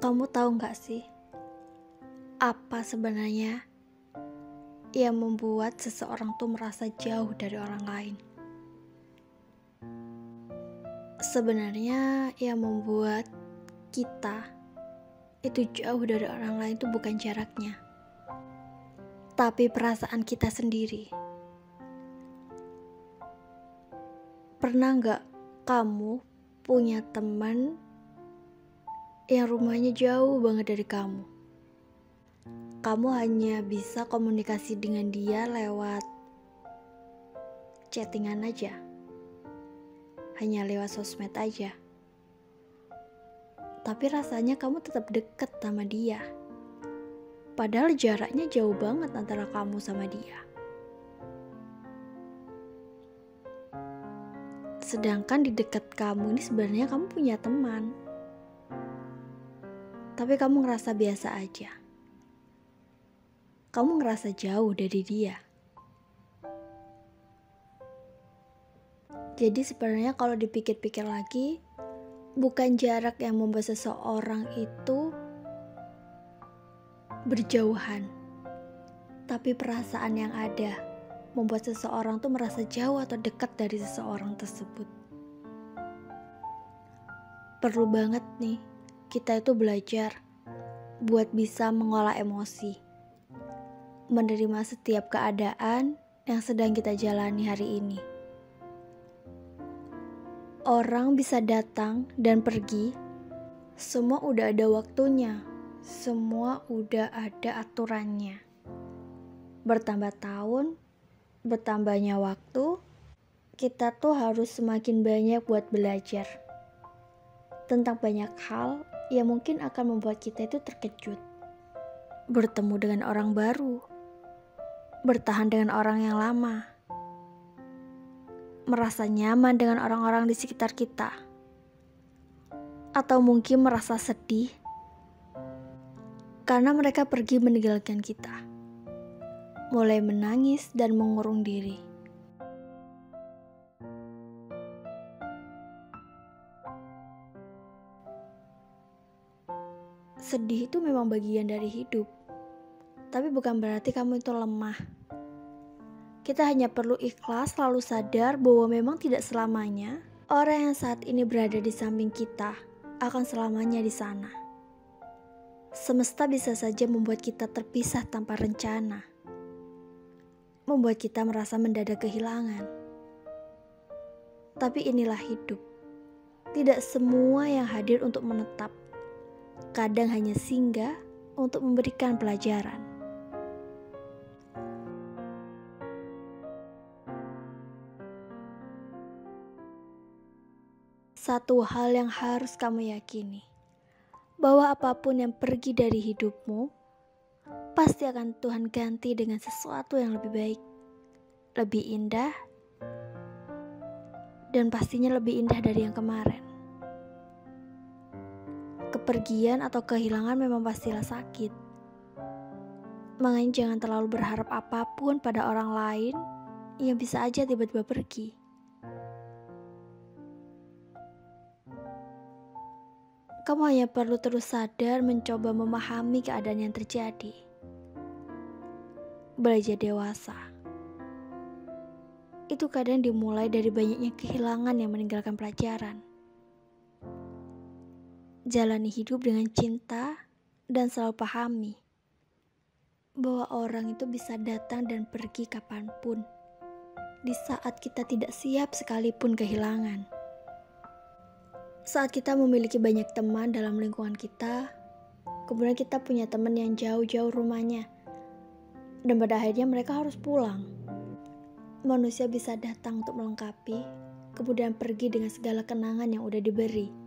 Kamu tahu nggak sih, apa sebenarnya yang membuat seseorang tuh merasa jauh dari orang lain? Sebenarnya yang membuat kita itu jauh dari orang lain itu bukan jaraknya, tapi perasaan kita sendiri. Pernah nggak kamu punya teman yang rumahnya jauh banget dari kamu? Kamu hanya bisa komunikasi dengan dia lewat chattingan aja, hanya lewat sosmed aja. Tapi rasanya kamu tetap deket sama dia, padahal jaraknya jauh banget antara kamu sama dia. Sedangkan di dekat kamu ini sebenarnya kamu punya teman, tapi kamu ngerasa biasa aja. Kamu ngerasa jauh dari dia. Jadi sebenarnya kalau dipikir-pikir lagi, bukan jarak yang membuat seseorang itu berjauhan, tapi perasaan yang ada membuat seseorang tuh merasa jauh atau dekat dari seseorang tersebut. Perlu banget nih kita itu belajar buat bisa mengolah emosi, menerima setiap keadaan yang sedang kita jalani hari ini. Orang bisa datang dan pergi, semua udah ada waktunya, semua udah ada aturannya. Bertambah tahun, bertambahnya waktu, kita tuh harus semakin banyak buat belajar tentang banyak hal yang mungkin akan membuat kita itu terkejut. Bertemu dengan orang baru, bertahan dengan orang yang lama, merasa nyaman dengan orang-orang di sekitar kita, atau mungkin merasa sedih karena mereka pergi meninggalkan kita, mulai menangis dan mengurung diri. Sedih itu memang bagian dari hidup, tapi bukan berarti kamu itu lemah. Kita hanya perlu ikhlas, lalu sadar bahwa memang tidak selamanya orang yang saat ini berada di samping kita akan selamanya di sana. Semesta bisa saja membuat kita terpisah tanpa rencana, membuat kita merasa mendadak kehilangan. Tapi inilah hidup. Tidak semua yang hadir untuk menetap. Kadang hanya singgah untuk memberikan pelajaran. Satu hal yang harus kamu yakini, bahwa apapun yang pergi dari hidupmu, pasti akan Tuhan ganti dengan sesuatu yang lebih baik, lebih indah, dan pastinya lebih indah dari yang kemarin. Kepergian atau kehilangan memang pastilah sakit. Makanya jangan terlalu berharap apapun pada orang lain yang bisa aja tiba-tiba pergi. Kamu hanya perlu terus sadar mencoba memahami keadaan yang terjadi. Belajar dewasa. Itu kadang dimulai dari banyaknya kehilangan yang meninggalkan pelajaran. Jalani hidup dengan cinta dan selalu pahami bahwa orang itu bisa datang dan pergi kapanpun, di saat kita tidak siap sekalipun kehilangan. Saat kita memiliki banyak teman dalam lingkungan kita, kemudian kita punya teman yang jauh-jauh rumahnya, dan pada akhirnya mereka harus pulang. Manusia bisa datang untuk melengkapi, kemudian pergi dengan segala kenangan yang udah diberi.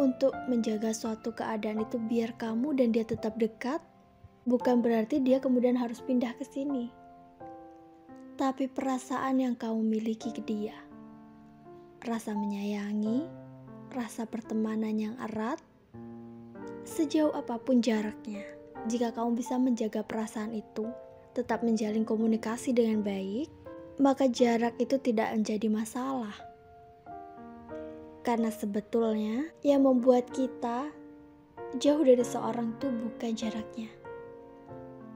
Untuk menjaga suatu keadaan itu biar kamu dan dia tetap dekat, bukan berarti dia kemudian harus pindah ke sini. Tapi perasaan yang kamu miliki ke dia, rasa menyayangi, rasa pertemanan yang erat, sejauh apapun jaraknya, jika kamu bisa menjaga perasaan itu, tetap menjalin komunikasi dengan baik, maka jarak itu tidak menjadi masalah. Karena sebetulnya yang membuat kita jauh dari seorang tuh bukan jaraknya,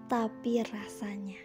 tapi rasanya.